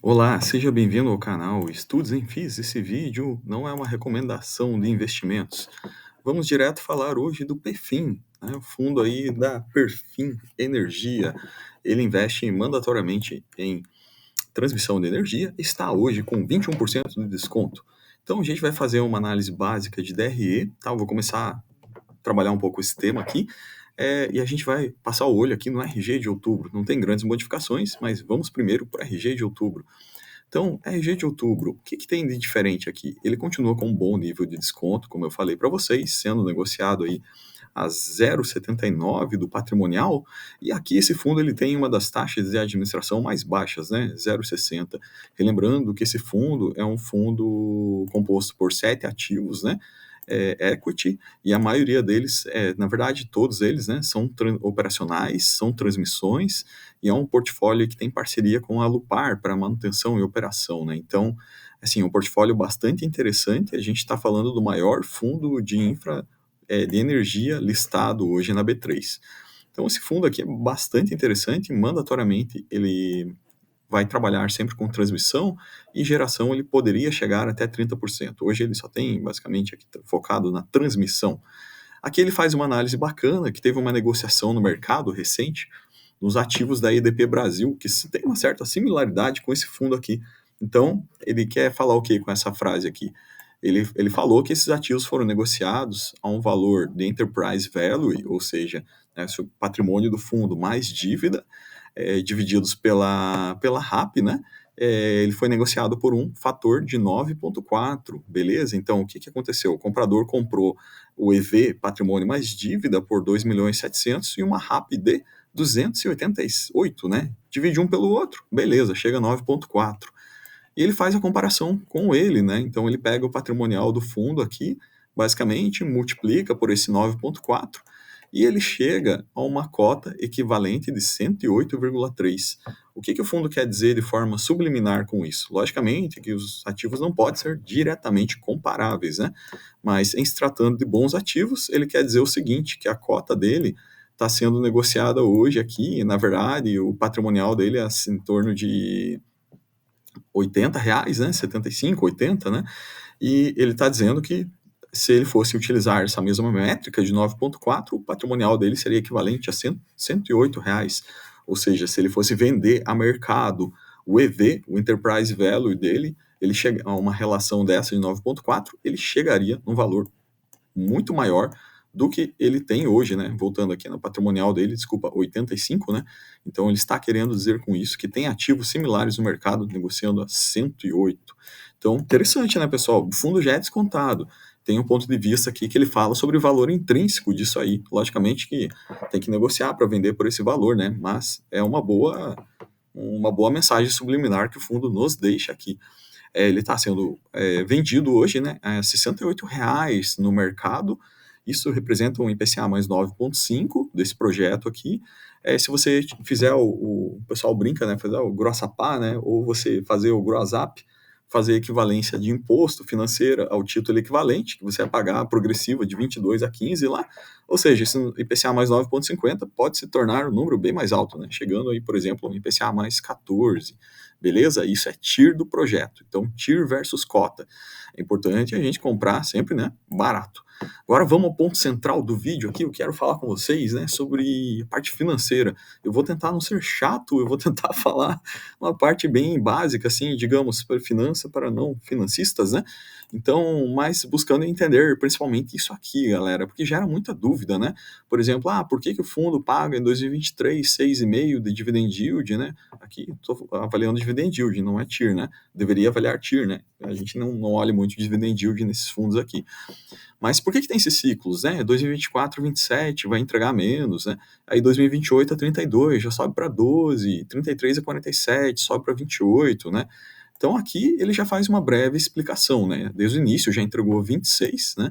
Olá, seja bem-vindo ao canal Estudos em FIIs. Esse vídeo não é uma recomendação de investimentos. Vamos direto falar hoje do PFIM, né, o fundo aí da Perfin Energia. Ele investe mandatoriamente em transmissão de energia, está hoje com 21% de desconto. Então a gente vai fazer uma análise básica de DRE, tá? Eu vou começar a trabalhar um pouco esse tema aqui, e a gente vai passar o olho aqui no RG de outubro. Não tem grandes modificações, mas vamos primeiro para o RG de outubro. Então, RG de outubro, o que tem de diferente aqui? Ele continua com um bom nível de desconto, como eu falei para vocês, sendo negociado aí a 0,79 do patrimonial, e aqui esse fundo ele tem uma das taxas de administração mais baixas, né, 0,60. Relembrando que esse fundo é um fundo composto por 7 ativos, né, equity, e a maioria deles, na verdade todos eles, né, são operacionais, são transmissões, e é um portfólio que tem parceria com a Lupar para manutenção e operação, né, então, assim, um portfólio bastante interessante. A gente está falando do maior fundo de infra de energia listado hoje na B3. Então, esse fundo aqui é bastante interessante. Mandatoriamente, ele vai trabalhar sempre com transmissão e geração. Ele poderia chegar até 30%. Hoje ele só tem, basicamente, aqui, focado na transmissão. Aqui ele faz uma análise bacana, que teve uma negociação no mercado recente, nos ativos da EDP Brasil, que tem uma certa similaridade com esse fundo aqui. Então, ele quer falar o que com essa frase aqui? Ele falou que esses ativos foram negociados a um valor de enterprise value, ou seja, né, o patrimônio do fundo mais dívida, divididos pela RAP, né? Ele foi negociado por um fator de 9,4, beleza? Então, o que aconteceu? O comprador comprou o EV, patrimônio mais dívida, por 2.700.000 e uma RAP de 288, né? Divide um pelo outro, beleza, chega a 9,4. E ele faz a comparação com ele, né? Então ele pega o patrimonial do fundo aqui, basicamente, multiplica por esse 9,4 e ele chega a uma cota equivalente de 108,3. O que o fundo quer dizer de forma subliminar com isso? Logicamente que os ativos não podem ser diretamente comparáveis, né? Mas em se tratando de bons ativos, ele quer dizer o seguinte, que a cota dele está sendo negociada hoje aqui, na verdade, o patrimonial dele é assim, em torno de R$ 80, né? 75, 80, né? E ele está dizendo que se ele fosse utilizar essa mesma métrica de 9,4, o patrimonial dele seria equivalente a R$ 108. Ou seja, se ele fosse vender a mercado o EV, o Enterprise Value dele, ele chega a uma relação dessa de 9,4, ele chegaria num valor muito maior do que ele tem hoje, né? Voltando aqui no patrimonial dele, desculpa, 85, né? Então ele está querendo dizer com isso que tem ativos similares no mercado negociando a 108. Então, interessante, né, pessoal? O fundo já é descontado. Tem um ponto de vista aqui que ele fala sobre o valor intrínseco disso aí. Logicamente que tem que negociar para vender por esse valor, né? Mas é uma boa mensagem subliminar que o fundo nos deixa aqui. Ele está sendo vendido hoje, né, a R$ 68 no mercado. Isso representa um IPCA mais 9,5 desse projeto aqui. Se você fizer o pessoal brinca, né, fazer o grossapá, né, ou você fazer o gross up, fazer a equivalência de imposto financeiro ao título equivalente, que você vai pagar a progressiva de 22 a 15 lá, ou seja, esse IPCA mais 9,50 pode se tornar um número bem mais alto, né, chegando aí, por exemplo, um IPCA mais 14, beleza? Isso é TIR do projeto, então TIR versus cota. É importante a gente comprar sempre, né, barato. Agora vamos ao ponto central do vídeo aqui. Eu quero falar com vocês, né, sobre a parte financeira. Eu vou tentar não ser chato, eu vou tentar falar uma parte bem básica, assim, digamos, para finança para não financistas, né? Então, mas buscando entender principalmente isso aqui, galera, porque gera muita dúvida, né? Por exemplo, por que o fundo paga em 2023 6,5 de dividend yield, né? Aqui estou avaliando dividend yield, não é TIR, né? Deveria avaliar TIR, né? A gente não olha muito dividend yield nesses fundos aqui. Mas por que tem esses ciclos, né? 2024, 27 vai entregar menos, né? Aí 2028 a 32 já sobe para 12, 33 a 47 sobe para 28, né? Então aqui ele já faz uma breve explicação, né? Desde o início já entregou 26, né?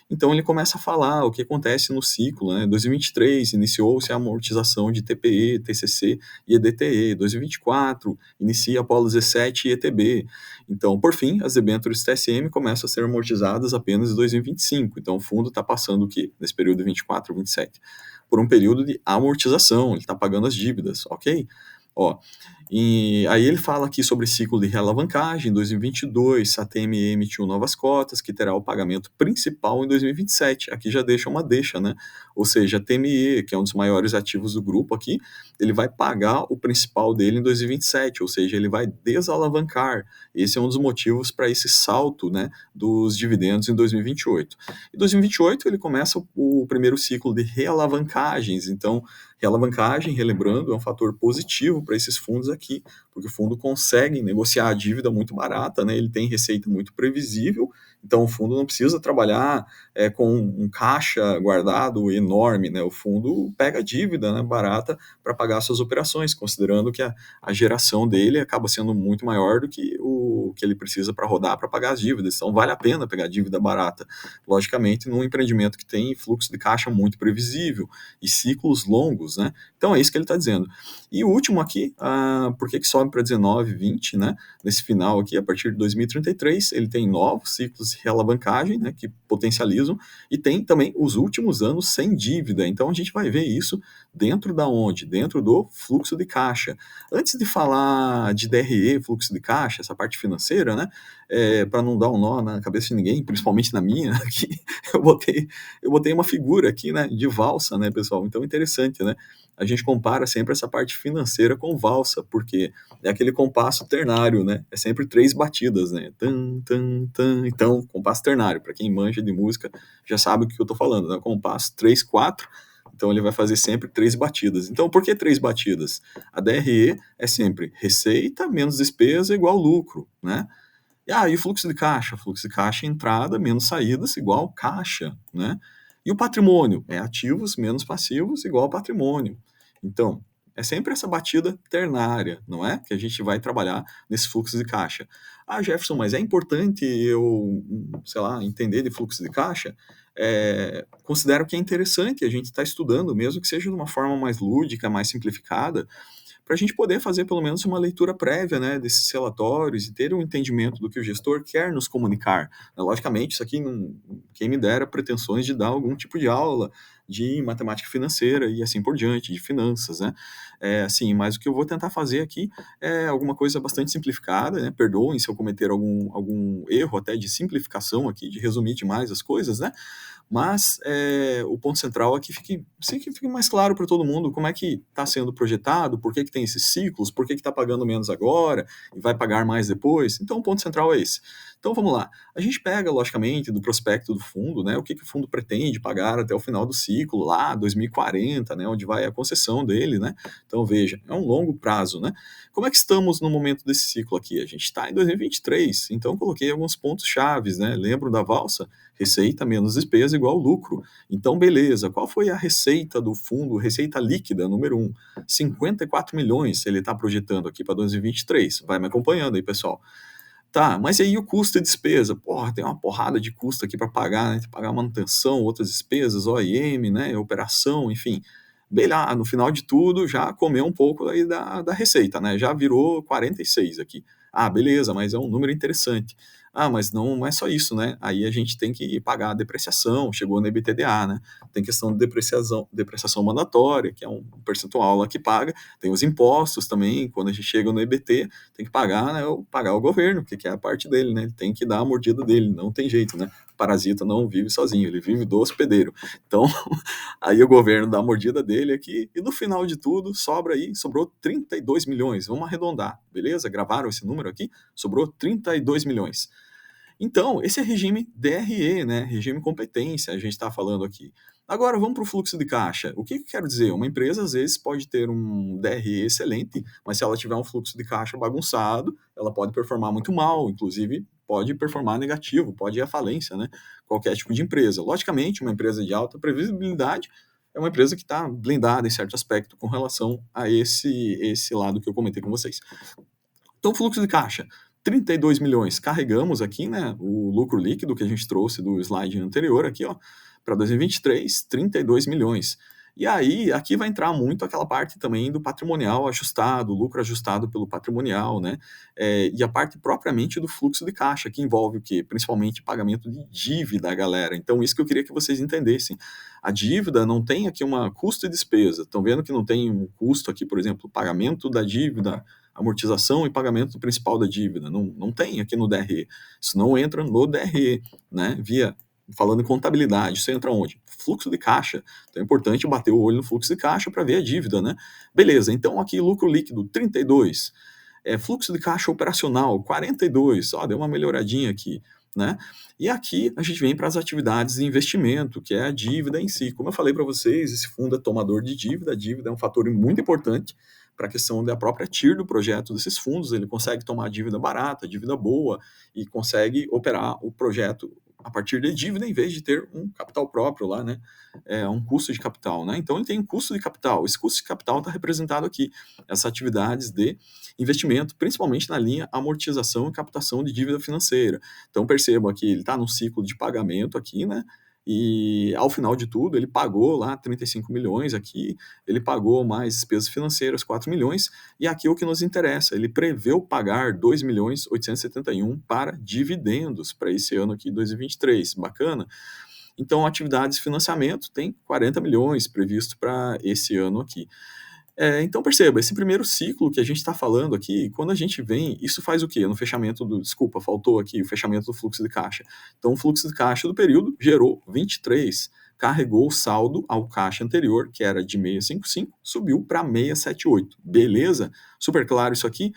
Então ele começa a falar o que acontece no ciclo, né? 2023 iniciou-se a amortização de TPE, TCC e EDTE. 2024 inicia Apolo 17 e ETB. Então, por fim, as debêntures TSM começam a ser amortizadas apenas em 2025. Então, o fundo está passando o quê? Nesse período de 24, 27? Por um período de amortização, ele está pagando as dívidas, ok? Ó, E aí ele fala aqui sobre ciclo de realavancagem. Em 2022, a TME emitiu novas cotas, que terá o pagamento principal em 2027. Aqui já deixa uma deixa, né? Ou seja, a TME, que é um dos maiores ativos do grupo aqui, ele vai pagar o principal dele em 2027, ou seja, ele vai desalavancar. Esse é um dos motivos para esse salto, né, dos dividendos em 2028. Em 2028, ele começa o primeiro ciclo de realavancagens. Então, realavancagem, relembrando, é um fator positivo para esses fundos aqui, porque o fundo consegue negociar a dívida muito barata, né? Ele tem receita muito previsível, então o fundo não precisa trabalhar com um caixa guardado enorme, né? O fundo pega a dívida, né, barata para pagar suas operações, considerando que a geração dele acaba sendo muito maior do que o que ele precisa para rodar para pagar as dívidas. Então vale a pena pegar dívida barata. Logicamente, num empreendimento que tem fluxo de caixa muito previsível e ciclos longos, né? Então é isso que ele está dizendo. E o último aqui, por que sobe para 19, 20, né? Nesse final aqui, a partir de 2033, ele tem novos ciclos de realavancagem, né? Que potencializam, e tem também os últimos anos sem dívida. Então a gente vai ver isso dentro da onde? Dentro do fluxo de caixa. Antes de falar de DRE, fluxo de caixa, essa parte financeira, né? Para não dar um nó na cabeça de ninguém, principalmente na minha, aqui, eu botei uma figura aqui, né, de valsa, né, pessoal? Então, interessante, né? A gente compara sempre essa parte financeira com valsa, porque é aquele compasso ternário, né? É sempre 3 batidas, né? Tan, tan, tan. Então, compasso ternário, para quem manja de música, já sabe o que eu tô falando, né? Compasso 3, 4. Então, ele vai fazer sempre 3 batidas. Então, por que 3 batidas? A DRE é sempre receita menos despesa igual lucro, né? E o fluxo de caixa? Fluxo de caixa é entrada menos saídas igual caixa, né? E o patrimônio? É ativos menos passivos igual patrimônio. Então, é sempre essa batida ternária, não é? Que a gente vai trabalhar nesse fluxo de caixa. Jefferson, mas é importante eu, sei lá, entender de fluxo de caixa? Considero que é interessante a gente estar estudando, mesmo que seja de uma forma mais lúdica, mais simplificada, para a gente poder fazer pelo menos uma leitura prévia, né, desses relatórios e ter um entendimento do que o gestor quer nos comunicar. Logicamente, isso aqui, não, quem me dera pretensões de dar algum tipo de aula de matemática financeira e assim por diante, de finanças, né? Assim, mas o que eu vou tentar fazer aqui é alguma coisa bastante simplificada, né? Perdoem se eu cometer algum erro até de simplificação aqui, de resumir demais as coisas, né? Mas o ponto central é que fique mais claro para todo mundo como é que está sendo projetado, por que tem esses ciclos, por que está pagando menos agora e vai pagar mais depois. Então, o ponto central é esse. Então, vamos lá. A gente pega, logicamente, do prospecto do fundo, né, o que o fundo pretende pagar até o final do ciclo, lá, 2040, né, onde vai a concessão dele, né? Então, veja, é um longo prazo, né? Como é que estamos no momento desse ciclo aqui? A gente está em 2023, então coloquei alguns pontos chaves, né? Lembro da valsa? Receita menos despesa igual lucro. Então, beleza. Qual foi a receita do fundo, receita líquida, número 1? 54 milhões ele está projetando aqui para 2023. Vai me acompanhando aí, pessoal. Tá, mas aí o custo e despesa? Porra, tem uma porrada de custo aqui para pagar, né? Tem que pagar manutenção, outras despesas, OIM, né? Operação, enfim. Bem lá, no final de tudo, já comeu um pouco aí da receita, né? Já virou 46 aqui. Beleza, mas é um número interessante. Mas não é só isso, né? Aí a gente tem que pagar a depreciação, chegou no EBITDA, né? Tem questão de depreciação mandatória, que é um percentual lá que paga. Tem os impostos também, quando a gente chega no EBT, tem que pagar, né, pagar o governo, que é a parte dele, né? Ele tem que dar a mordida dele, não tem jeito, né? O parasita não vive sozinho, ele vive do hospedeiro. Então, aí o governo dá a mordida dele aqui, e no final de tudo, sobrou 32 milhões. Vamos arredondar, beleza? Gravaram esse número aqui? Sobrou 32 milhões. Então, esse é regime DRE, né? Regime competência, a gente está falando aqui. Agora, vamos para o fluxo de caixa. O que eu quero dizer? Uma empresa, às vezes, pode ter um DRE excelente, mas se ela tiver um fluxo de caixa bagunçado, ela pode performar muito mal, inclusive pode performar negativo, pode ir à falência, né? Qualquer tipo de empresa. Logicamente, uma empresa de alta previsibilidade é uma empresa que está blindada em certo aspecto com relação a esse lado que eu comentei com vocês. Então, fluxo de caixa, 32 milhões. Carregamos aqui, né, o lucro líquido que a gente trouxe do slide anterior aqui, ó, para 2023, 32 milhões. E aí, aqui vai entrar muito aquela parte também do patrimonial ajustado, lucro ajustado pelo patrimonial, né? E a parte propriamente do fluxo de caixa, que envolve o quê? Principalmente pagamento de dívida, galera. Então, isso que eu queria que vocês entendessem. A dívida não tem aqui uma custo e despesa. Estão vendo que não tem um custo aqui, por exemplo, pagamento da dívida amortização e pagamento do principal da dívida. Não tem aqui no DRE. Isso não entra no DRE, né? Falando em contabilidade, isso entra onde? Fluxo de caixa. Então é importante bater o olho no fluxo de caixa para ver a dívida, né? Beleza, então aqui lucro líquido 32, fluxo de caixa operacional 42, deu uma melhoradinha aqui, né? E aqui a gente vem para as atividades de investimento, que é a dívida em si. Como eu falei para vocês, esse fundo é tomador de dívida, a dívida é um fator muito importante para a questão da própria TIR do projeto desses fundos, ele consegue tomar dívida barata, dívida boa, e consegue operar o projeto a partir de dívida, em vez de ter um capital próprio lá, né? Um custo de capital, né? Então ele tem um custo de capital. Esse custo de capital está representado aqui, essas atividades de investimento, principalmente na linha amortização e captação de dívida financeira. Então percebam aqui, ele está num ciclo de pagamento aqui, né? E ao final de tudo, ele pagou lá 35 milhões aqui, ele pagou mais despesas financeiras, 4 milhões, e aqui é o que nos interessa, ele preveu pagar 2 milhões 871 para dividendos para esse ano aqui, 2023. Bacana? Então, atividades de financiamento tem 40 milhões previsto para esse ano aqui. Então perceba, esse primeiro ciclo que a gente está falando aqui, quando a gente vem, isso faz o quê? No fechamento desculpa, faltou aqui o fechamento do fluxo de caixa. Então o fluxo de caixa do período gerou 23, carregou o saldo ao caixa anterior, que era de 655, subiu para 678. Beleza? Super claro isso aqui?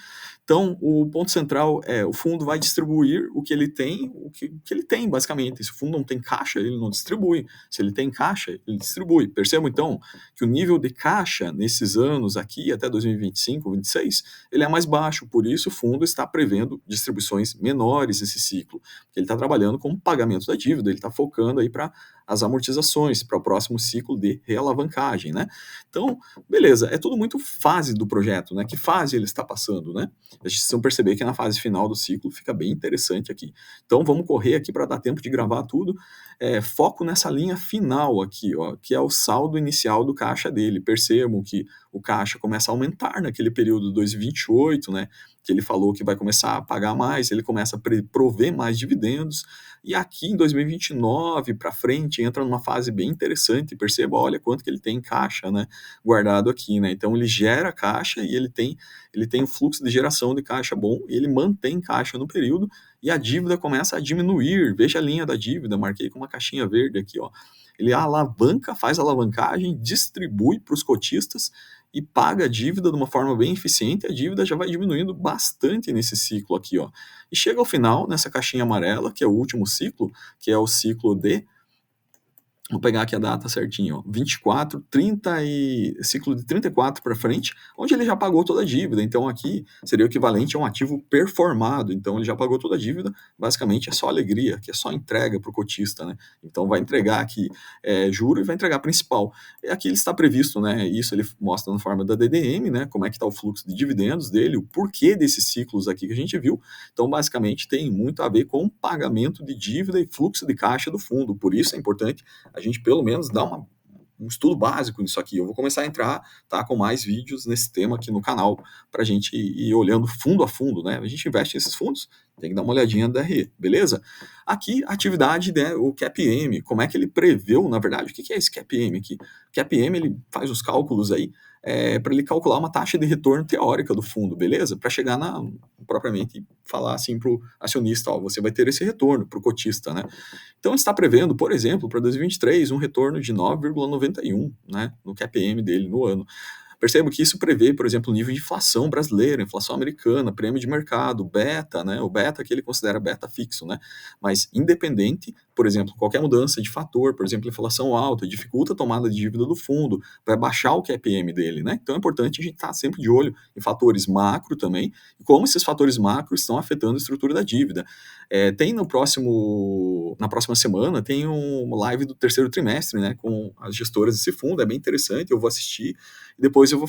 Então, o ponto central é o fundo vai distribuir o que ele tem, o que ele tem, basicamente. Se o fundo não tem caixa, ele não distribui. Se ele tem caixa, ele distribui. Percebam, então, que o nível de caixa nesses anos aqui, até 2025, 2026, ele é mais baixo. Por isso, o fundo está prevendo distribuições menores nesse ciclo. Porque ele está trabalhando com o pagamento da dívida, ele está focando aí para as amortizações, para o próximo ciclo de realavancagem, né? Então, beleza, é tudo muito fase do projeto, né? Que fase ele está passando, né? A gente precisa perceber que na fase final do ciclo fica bem interessante aqui. Então, vamos correr aqui para dar tempo de gravar tudo. Foco nessa linha final aqui, ó, que é o saldo inicial do caixa dele. Percebam que o caixa começa a aumentar naquele período 2028, né? Que ele falou que vai começar a pagar mais, ele começa a prover mais dividendos, e aqui em 2029 para frente entra numa fase bem interessante. Perceba, olha quanto que ele tem em caixa, né, guardado aqui, né? Então ele gera caixa e ele tem um fluxo de geração de caixa bom, e ele mantém caixa no período, e a dívida começa a diminuir. Veja a linha da dívida, marquei com uma caixinha verde aqui, ó. Ele alavanca, faz alavancagem, distribui para os cotistas e paga a dívida de uma forma bem eficiente. A dívida já vai diminuindo bastante nesse ciclo aqui, ó. E chega ao final, nessa caixinha amarela, que é o último ciclo, que é o ciclo de... Vou pegar aqui a data certinho, ó, 24, 30 e ciclo de 34 para frente, onde ele já pagou toda a dívida. Então aqui seria o equivalente a um ativo performado. Então ele já pagou toda a dívida, basicamente é só alegria, que é só entrega para o cotista, né? Então vai entregar aqui juro e vai entregar principal. E aqui ele está previsto, né? Isso ele mostra na forma da DDM, né? Como é que está o fluxo de dividendos dele, o porquê desses ciclos aqui que a gente viu. Então basicamente tem muito a ver com pagamento de dívida e fluxo de caixa do fundo. Por isso é importante a gente pelo menos dá um estudo básico nisso aqui. Eu vou começar a entrar, tá, com mais vídeos nesse tema aqui no canal, para a gente ir olhando fundo a fundo, né? A gente investe nesses fundos, tem que dar uma olhadinha da RE, beleza? Aqui, a atividade, né, o CAPM, como é que ele preveu, na verdade, o que é esse CAPM aqui? O CAPM, ele faz os cálculos aí, para ele calcular uma taxa de retorno teórica do fundo, beleza? Para chegar propriamente falar assim para o acionista, ó, você vai ter esse retorno para o cotista, né? Então está prevendo, por exemplo, para 2023, um retorno de 9,91, né, no CAPM dele no ano. Percebo que isso prevê, por exemplo, o nível de inflação brasileira, inflação americana, prêmio de mercado, beta, né? O beta que ele considera beta fixo, né? Mas independente, por exemplo, qualquer mudança de fator, por exemplo, inflação alta, dificulta a tomada de dívida do fundo, vai baixar o QPM dele, né? Então é importante a gente estar sempre de olho em fatores macro também, e como esses fatores macro estão afetando a estrutura da dívida. Tem na próxima semana, tem uma live do terceiro trimestre, né? Com as gestoras desse fundo, é bem interessante, eu vou assistir. E depois eu vou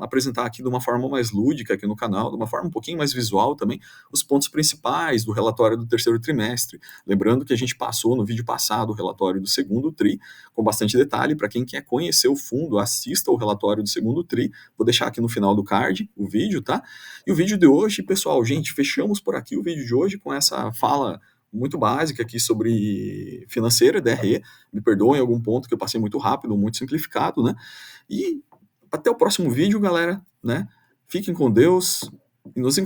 apresentar aqui de uma forma mais lúdica aqui no canal, de uma forma um pouquinho mais visual também, os pontos principais do relatório do terceiro trimestre. Lembrando que a gente passou no vídeo passado o relatório do segundo TRI, com bastante detalhe. Para quem quer conhecer o fundo, assista o relatório do segundo TRI. Vou deixar aqui no final do card o vídeo, tá? E o vídeo de hoje, pessoal, gente, fechamos por aqui o vídeo de hoje com essa fala muito básica aqui sobre financeira, DRE. Me perdoem em algum ponto que eu passei muito rápido, muito simplificado, né? E até o próximo vídeo, galera, né? Fiquem com Deus e nos